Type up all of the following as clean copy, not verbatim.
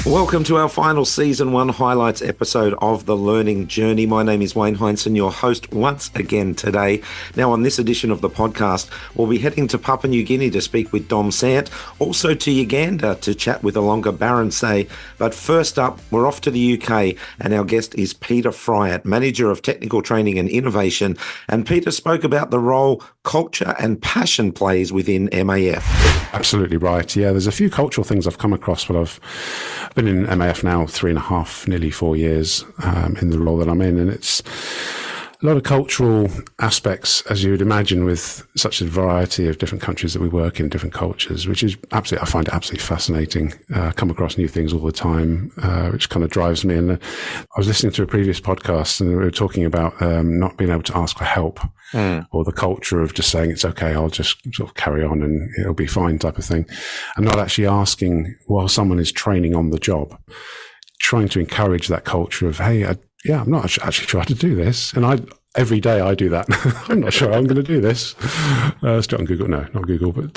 Welcome to our final Season 1 highlights episode of The Learning Journey. My name is Wayne Heinsohn, your host once again today. Now, on this edition of the podcast, we'll be heading to Papua New Guinea to speak with Dom Sant, also to Uganda to chat with Ilonka Barendse. But first up, we're off to the UK, and our guest is Peter Fryatt, Manager of Technical Training and Innovation. And Peter spoke about the role culture and passion plays within MAF. Absolutely right. Yeah, there's a few cultural things I've come across, but I've been in MAF now 3.5, nearly 4 years in the role that I'm in, and it's a lot of cultural aspects, as you would imagine, with such a variety of different countries that we work in, different cultures, which is absolutely, I find it absolutely fascinating. Come across new things all the time, which kind of drives me. And I was listening to a previous podcast, and we were talking about not being able to ask for help, or the culture of just saying it's okay, I'll just sort of carry on and it'll be fine type of thing, and not actually asking while someone is training on the job, trying to encourage that culture of, hey, I'm not actually trying to do this. And every day I do that. I'm not sure I'm going to do this. It's on Google. No, not Google, but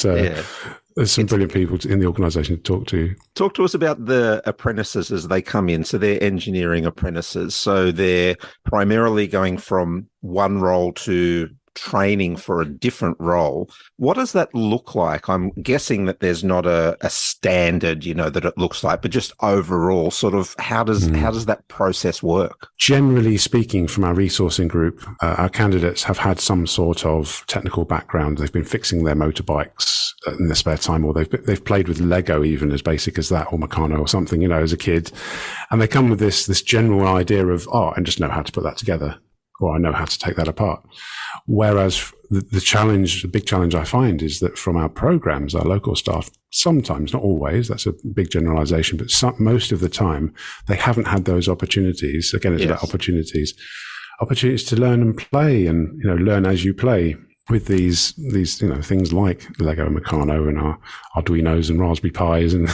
there's some brilliant people in the organisation to talk to. Talk to us about the apprentices as they come in. So they're engineering apprentices. So they're primarily going from one role to training for a different role. What does that look like? I'm guessing that there's not a standard, that it looks like, but just overall, sort of how does that process work? Generally speaking, from our resourcing group, our candidates have had some sort of technical background. They've been fixing their motorbikes in their spare time, or they've played with Lego, even as basic as that, or Meccano or something, as a kid. And they come with this general idea of, I just know how to put that together, or I know how to take that apart. Whereas the big challenge I find is that from our programs, our local staff, sometimes, not always, that's a big generalization, but most of the time, they haven't had those opportunities. Again, it's about opportunities to learn and play, and learn as you play with these things like Lego and Meccano and our Arduinos and Raspberry Pis, and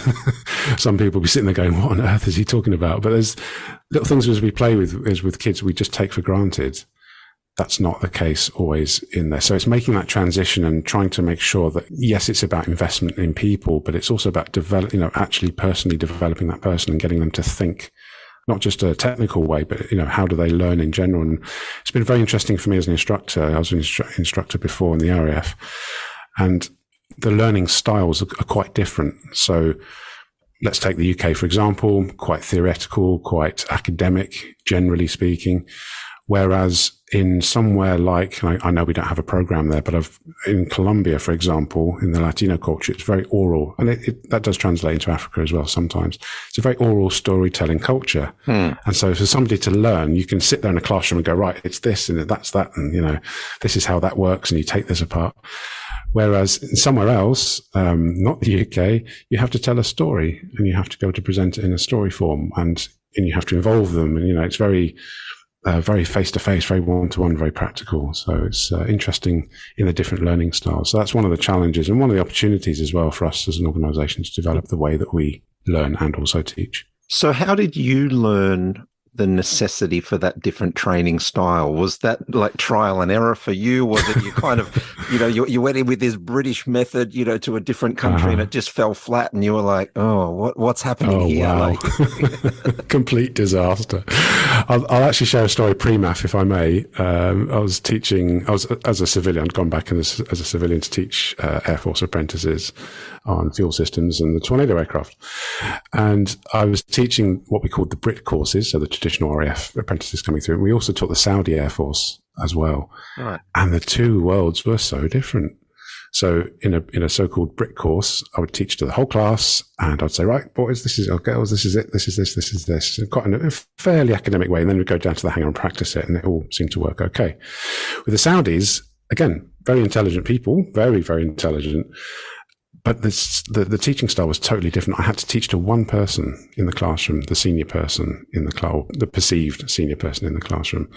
some people will be sitting there going, what on earth is he talking about? But there's little things as we play with kids we just take for granted. That's not the case always in there. So it's making that transition and trying to make sure that, yes, it's about investment in people, but it's also about actually personally developing that person and getting them to think, not just a technical way, but, how do they learn in general? And it's been very interesting for me as an instructor. I was an instructor before in the RAF, and the learning styles are quite different. So let's take the UK, for example, quite theoretical, quite academic, generally speaking. Whereas in somewhere like, I know we don't have a program there, but in Colombia, for example, in the Latino culture, it's very oral. And that does translate into Africa as well sometimes. It's a very oral storytelling culture. And so for somebody to learn, you can sit there in a classroom and go, right, it's this and that's that. And, this is how that works. And you take this apart. Whereas somewhere else, not the UK, you have to tell a story, and you have to be able to present it in a story form, and you have to involve them. And, it's very face-to-face, very one-to-one, very practical. So it's interesting in the different learning styles. So that's one of the challenges and one of the opportunities as well for us as an organisation to develop the way that we learn and also teach. So how did you learn the necessity for that different training style? Was that like trial and error for you? Was it you kind of, you went in with this British method, to a different country and it just fell flat and you were like, what's happening here? Wow. Complete disaster. I'll actually share a story pre-MAF, if I may. I was as a civilian, I'd gone back as a civilian to teach Air Force apprentices on fuel systems and the Tornado aircraft. And I was teaching what we called the Brit courses, so the traditional RAF apprentices coming through. We also taught the Saudi Air Force as well. Right. And the two worlds were so different. So in a so-called Brit course, I would teach to the whole class, and I'd say, right, boys, girls, this is it, this is this, quite in a fairly academic way. And then we'd go down to the hangar and practice it, and it all seemed to work okay. With the Saudis, again, very intelligent people, very, very intelligent. But the teaching style was totally different. I had to teach to one person in the classroom, the senior person in the class, the perceived senior person in the classroom.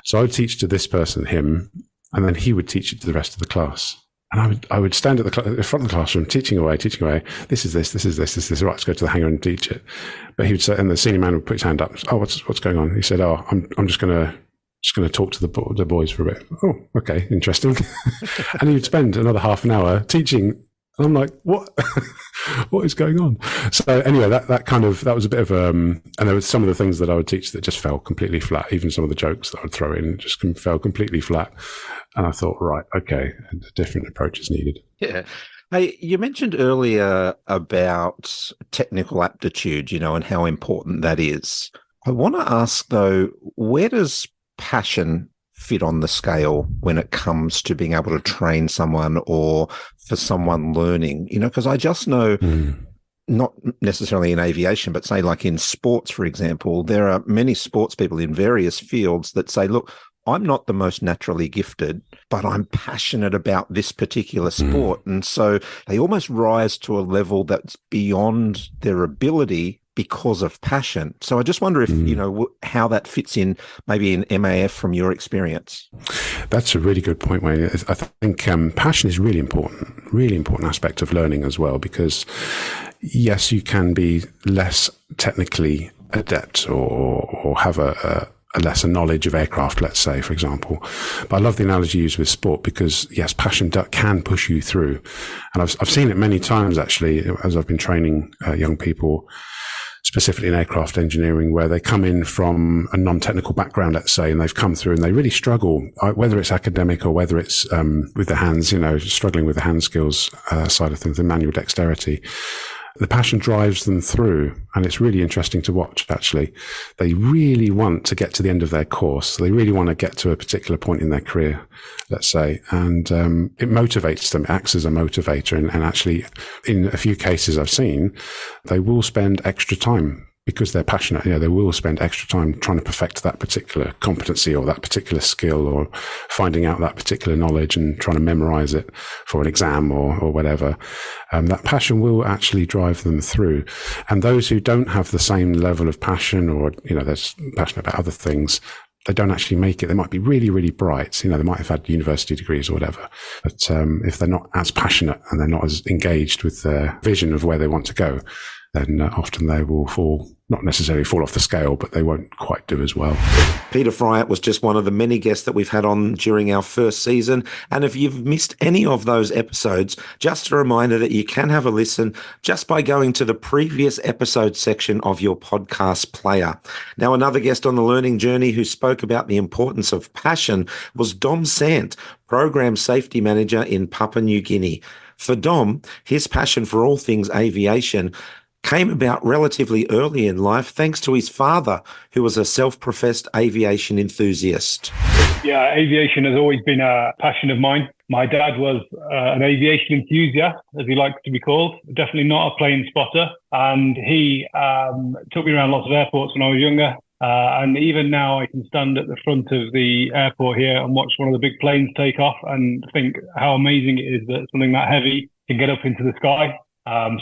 So I would teach to this person, him, and then he would teach it to the rest of the class. And I would stand at the front of the classroom, teaching away. This is this. Right, let's go to the hangar and teach it. But he would say, and the senior man would put his hand up. Oh, what's going on? He said, I'm just going to talk to the boys for a bit. Oh, okay, interesting. And he would spend another half an hour teaching And I'm like, what? What is going on? So anyway, that was a bit of and there was some of the things that I would teach that just fell completely flat. Even some of the jokes that I would throw in just fell completely flat. And I thought, right, okay, a different approach is needed. Yeah. Hey, you mentioned earlier about technical aptitude, and how important that is. I want to ask, though, where does passion fit on the scale when it comes to being able to train someone or for someone learning? Because I just know, not necessarily in aviation, but say like in sports, for example, there are many sports people in various fields that say, look, I'm not the most naturally gifted, but I'm passionate about this particular sport. And so they almost rise to a level that's beyond their ability because of passion. So I just wonder if, how that fits in maybe in MAF from your experience. That's a really good point, Wayne. I think passion is really important aspect of learning as well, because yes, you can be less technically adept or have a lesser knowledge of aircraft, let's say, for example. But I love the analogy used with sport because, yes, passion can push you through. And I've seen it many times, actually, as I've been training young people, specifically in aircraft engineering, where they come in from a non-technical background, let's say, and they've come through and they really struggle, whether it's academic or whether it's with the hands, struggling with the hand skills side of things, the manual dexterity. The passion drives them through, and it's really interesting to watch, actually. They really want to get to the end of their course. They really want to get to a particular point in their career, let's say, and it motivates them, it acts as a motivator, and actually, in a few cases I've seen, they will spend extra time because they're passionate. They will spend extra time trying to perfect that particular competency or that particular skill or finding out that particular knowledge and trying to memorize it for an exam or whatever. That passion will actually drive them through. And those who don't have the same level of passion or, they're passionate about other things, they don't actually make it. They might be really, really bright. They might have had university degrees or whatever. But if they're not as passionate and they're not as engaged with their vision of where they want to go, then often they will not necessarily fall off the scale, but they won't quite do as well. Peter Fryatt was just one of the many guests that we've had on during our first season. And if you've missed any of those episodes, just a reminder that you can have a listen just by going to the previous episode section of your podcast player. Now, another guest on the learning journey who spoke about the importance of passion was Dom Sant, Program Safety Manager in Papua New Guinea. For Dom, his passion for all things aviation came about relatively early in life thanks to his father, who was a self-professed aviation enthusiast. Yeah, aviation has always been a passion of mine. My dad was an aviation enthusiast, as he likes to be called, definitely not a plane spotter. And he took me around lots of airports when I was younger. And even now I can stand at the front of the airport here and watch one of the big planes take off and think how amazing it is that something that heavy can get up into the sky.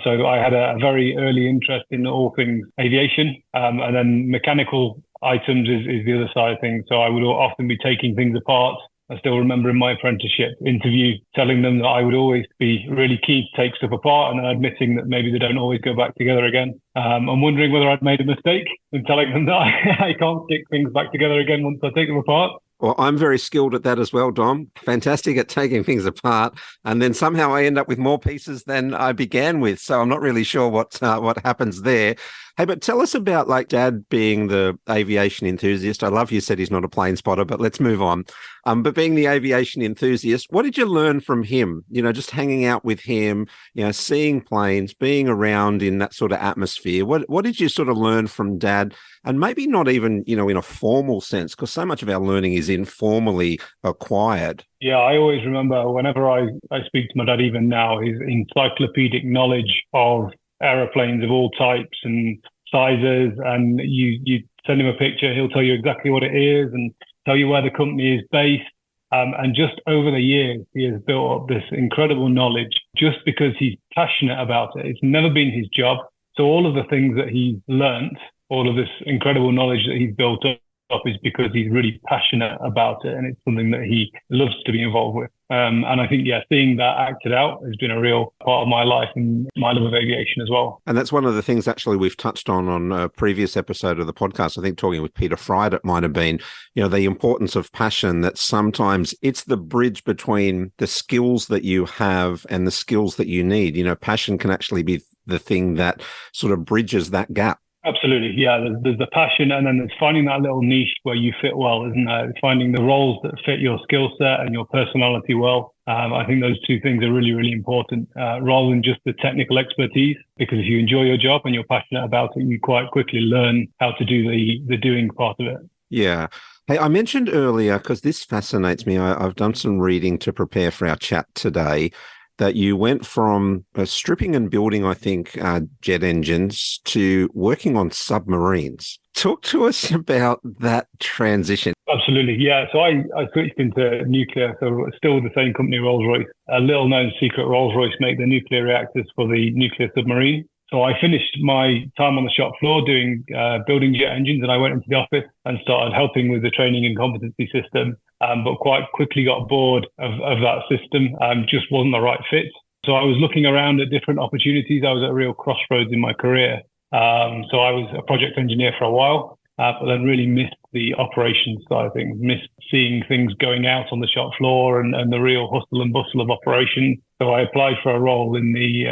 So I had a very early interest in all things aviation, and then mechanical items is the other side of things. So I would often be taking things apart. I still remember in my apprenticeship interview telling them that I would always be really keen to take stuff apart and then admitting that maybe they don't always go back together again. I'm wondering whether I'd made a mistake in telling them that I can't stick things back together again once I take them apart. Well, I'm very skilled at that as well, Dom. Fantastic at taking things apart. And then somehow I end up with more pieces than I began with. So I'm not really sure what happens there. Hey, but tell us about Dad being the aviation enthusiast. I love you said he's not a plane spotter, but let's move on. But being the aviation enthusiast, what did you learn from him? Just hanging out with him, seeing planes, being around in that sort of atmosphere. What did you sort of learn from Dad? And maybe not even, in a formal sense, because so much of our learning is informally acquired. Yeah, I always remember whenever I speak to my dad, even now, his encyclopedic knowledge of aeroplanes of all types and sizes, and you send him a picture, he'll tell you exactly what it is and tell you where the company is based. And just over the years, he has built up this incredible knowledge just because he's passionate about it. It's never been his job. So all of the things that he's learnt, all of this incredible knowledge that he's built up is because he's really passionate about it, and it's something that he loves to be involved with. And I think, seeing that acted out has been a real part of my life and my love of aviation as well. And that's one of the things actually we've touched on a previous episode of the podcast. I think talking with Peter Fryatt, it might have been, the importance of passion, that sometimes it's the bridge between the skills that you have and the skills that you need. Passion can actually be the thing that sort of bridges that gap. Absolutely. Yeah, there's the passion, and then there's finding that little niche where you fit well, isn't there? It's finding the roles that fit your skill set and your personality well. I think those two things are really, really important, rather than just the technical expertise, because if you enjoy your job and you're passionate about it, you quite quickly learn how to do the doing part of it. Yeah. Hey, I mentioned earlier, because this fascinates me, I've done some reading to prepare for our chat today, that you went from stripping and building, I think, jet engines to working on submarines. Talk to us about that transition. Absolutely, yeah. So I switched into nuclear, so still the same company, Rolls-Royce. A little-known secret, Rolls-Royce make the nuclear reactors for the nuclear submarine. So I finished my time on the shop floor doing building jet engines, and I went into the office and started helping with the training and competency system. But quite quickly got bored of that system. Just wasn't the right fit. So I was looking around at different opportunities. I was at a real crossroads in my career. So I was a project engineer for a while, but then really missed the operations side of things, missed seeing things going out on the shop floor and the real hustle and bustle of operations. So I applied for a role in the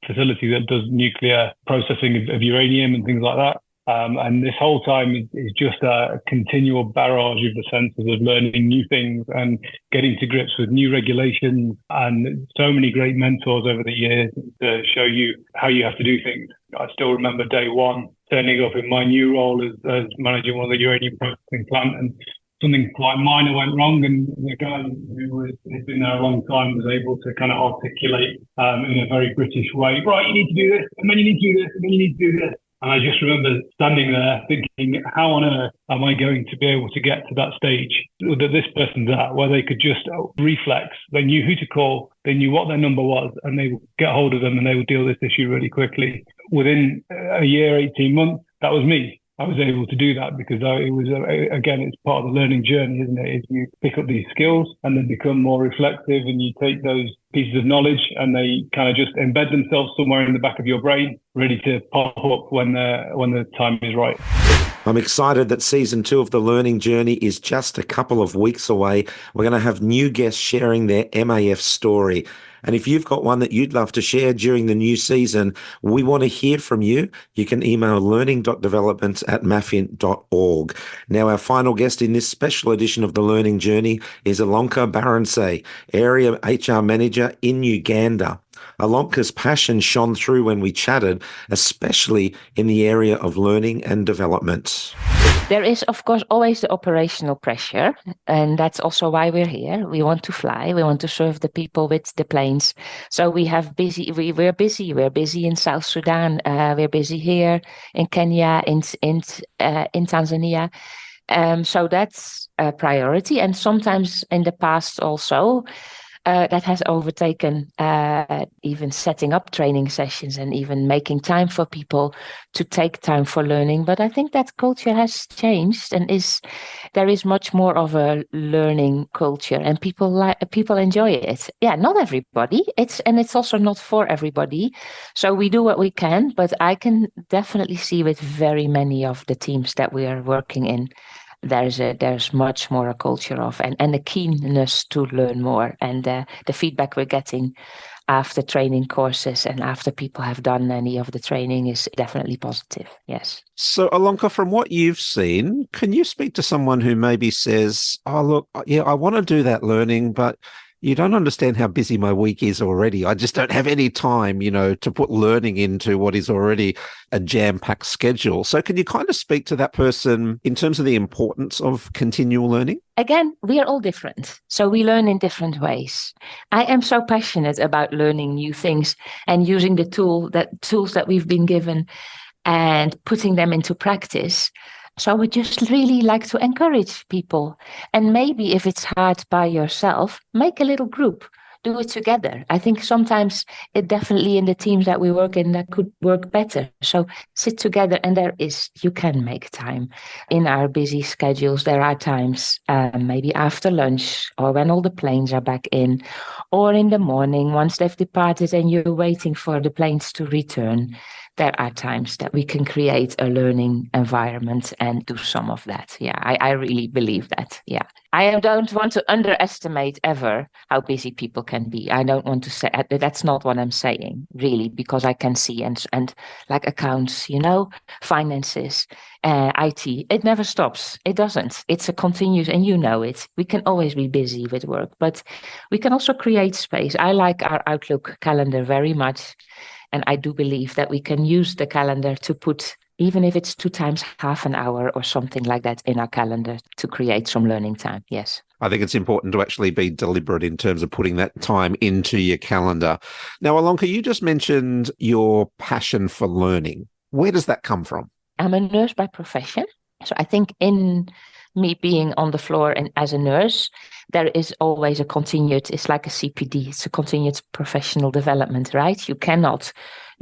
facility that does nuclear processing of uranium and things like that. And this whole time is just a continual barrage of the senses of learning new things and getting to grips with new regulations, and so many great mentors over the years to show you how you have to do things. I still remember day one turning up in my new role as managing one of the uranium processing plant, and something quite minor went wrong, and the guy who had been there a long time was able to kind of articulate in a very British way, right, you need to do this, and then you need to do this, and then you need to do this. And I just remember standing there thinking, how on earth am I going to be able to get to that stage that this person's at, where they could just reflex? They knew who to call, they knew what their number was, and they would get hold of them and they would deal with this issue really quickly. Within a year, 18 months, that was me. I was able to do that because it was, again, it's part of the learning journey, isn't it? Is you pick up these skills and then become more reflective, and you take those pieces of knowledge and they kind of just embed themselves somewhere in the back of your brain, ready to pop up when the time is right. I'm excited that season 2 of The Learning Journey is just a couple of weeks away. We're going to have new guests sharing their MAF story. And if you've got one that you'd love to share during the new season, we want to hear from you. You can email learning.developments@mafin.org. Now, our final guest in this special edition of The Learning Journey is Ilonka Barendse, Area HR Manager in Uganda. Ilonka's passion shone through when we chatted, especially in the area of learning and development. There is, of course, always the operational pressure, and that's also why we're here. We want to fly. We want to serve the people with the planes. So we're busy. We're busy in South Sudan. We're busy here in Kenya, in Tanzania. So that's a priority. And sometimes in the past also, that has overtaken even setting up training sessions and even making time for people to take time for learning. But I think that culture has changed, and there is much more of a learning culture, and people enjoy it. Yeah, not everybody. It's also not for everybody. So we do what we can, but I can definitely see with very many of the teams that we are working in, there's much more a culture of and a keenness to learn more, and the feedback we're getting after training courses and after people have done any of the training is definitely positive. Yes. So, Ilonka, from what you've seen, can you speak to someone who maybe says, "Oh, look, yeah, I want to do that learning, but you don't understand how busy my week is already. I just don't have any time, to put learning into what is already a jam-packed schedule." So can you kind of speak to that person in terms of the importance of continual learning? Again, we are all different. So we learn in different ways. I am so passionate about learning new things and using the tools that we've been given and putting them into practice. So we just really like to encourage people. And maybe if it's hard by yourself, make a little group. do it together. I think sometimes it definitely in the teams that we work in that could work better. So sit together, and you can make time. In our busy schedules, there are times maybe after lunch or when all the planes are back in, or in the morning once they've departed and you're waiting for the planes to return. There are times that we can create a learning environment and do some of that. Yeah, I really believe that. Yeah. I don't want to underestimate ever how busy people can be. I don't want to say that's not what I'm saying, really, because I can see and like accounts, finances, IT, it never stops. It doesn't. It's a continuous, and you know it. We can always be busy with work, but we can also create space. I like our Outlook calendar very much. And I do believe that we can use the calendar to put, even if it's 2 times half an hour or something like that in our calendar to create some learning time. Yes. I think it's important to actually be deliberate in terms of putting that time into your calendar. Now, Ilonka, you just mentioned your passion for learning. Where does that come from? I'm a nurse by profession. So I think in me being on the floor and as a nurse, there is always it's like a CPD, it's a continued professional development, right? You cannot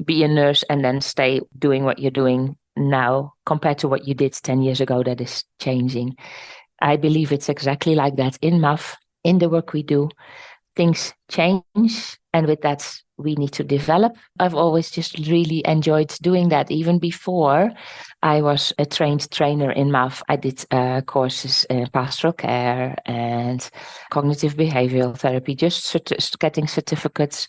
be a nurse and then stay doing what you're doing now compared to what you did 10 years ago. That is changing. I believe it's exactly like that in MAF, in the work we do. Things change, and with that, we need to develop. I've always just really enjoyed doing that. Even before I was a trained trainer in MAF, I did courses in pastoral care and cognitive behavioral therapy, just getting certificates.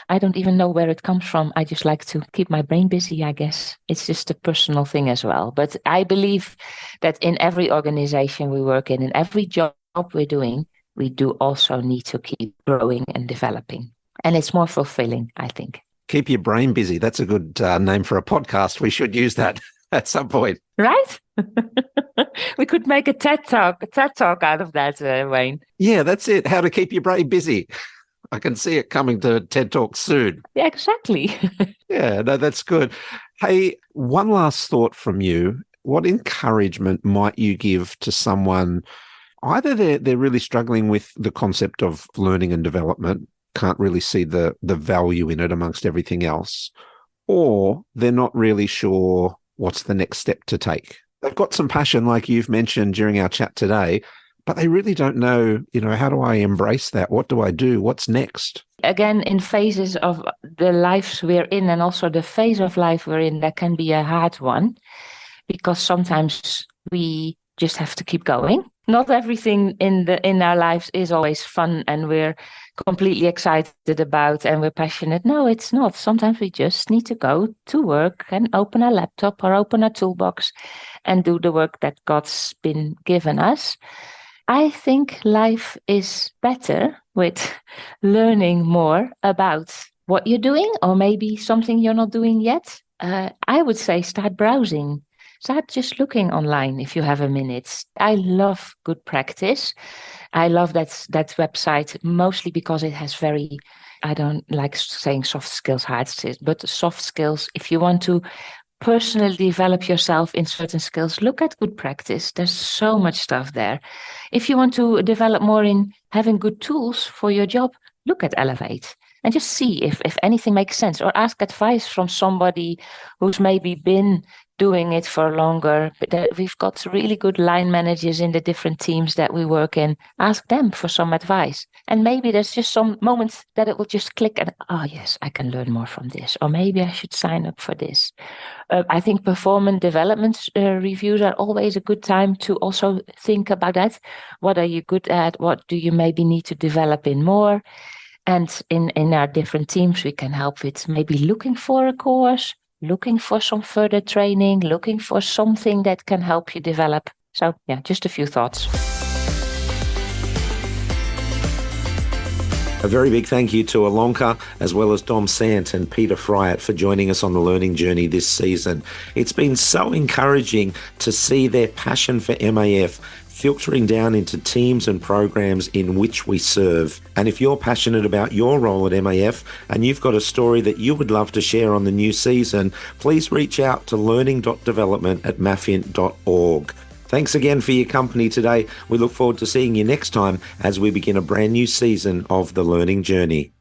I don't even know where it comes from. I just like to keep my brain busy, I guess. It's just a personal thing as well. But I believe that in every organization we work in every job we're doing, we do also need to keep growing and developing. And it's more fulfilling, I think. Keep your brain busy. That's a good name for a podcast. We should use that at some point. Right? We could make a TED Talk out of that, Wayne. Yeah, that's it. How to keep your brain busy. I can see it coming to TED Talk soon. Yeah, exactly. Yeah, no, that's good. Hey, one last thought from you. What encouragement might you give to someone, either they're really struggling with the concept of learning and development, can't really see the value in it amongst everything else, or they're not really sure what's the next step to take? They've got some passion, like you've mentioned during our chat today, but they really don't know, how do I embrace that? What do I do? What's next? Again, in phases of the lives we're in, and also the phase of life we're in, that can be a hard one, because sometimes we just have to keep going. Not everything in our lives is always fun and we're completely excited about and we're passionate. No, it's not. Sometimes we just need to go to work and open our laptop or open our toolbox and do the work that God's been given us. I think life is better with learning more about what you're doing, or maybe something you're not doing yet. I would say start browsing. Start just looking online if you have a minute. I love Good Practice. I love that website, mostly because it has I don't like saying soft skills, hard skills, but soft skills. If you want to personally develop yourself in certain skills, look at Good Practice. There's so much stuff there. If you want to develop more in having good tools for your job, look at Elevate. And just see if anything makes sense, or ask advice from somebody who's maybe been doing it for longer. We've got really good line managers in the different teams that we work in. Ask them for some advice. And maybe there's just some moments that it will just click and, oh yes, I can learn more from this. Or maybe I should sign up for this. I think performance development reviews are always a good time to also think about that. What are you good at? What do you maybe need to develop in more? And in our different teams, we can help with maybe looking for a course, looking for some further training, looking for something that can help you develop. So yeah, just a few thoughts. A very big thank you to Ilonka, as well as Dom Sant and Peter Fryatt for joining us on the learning journey this season. It's been so encouraging to see their passion for MAF filtering down into teams and programs in which we serve. And if you're passionate about your role at MAF and you've got a story that you would love to share on the new season, please reach out to learning.development@mafint.org. Thanks again for your company today. We look forward to seeing you next time as we begin a brand new season of The Learning Journey.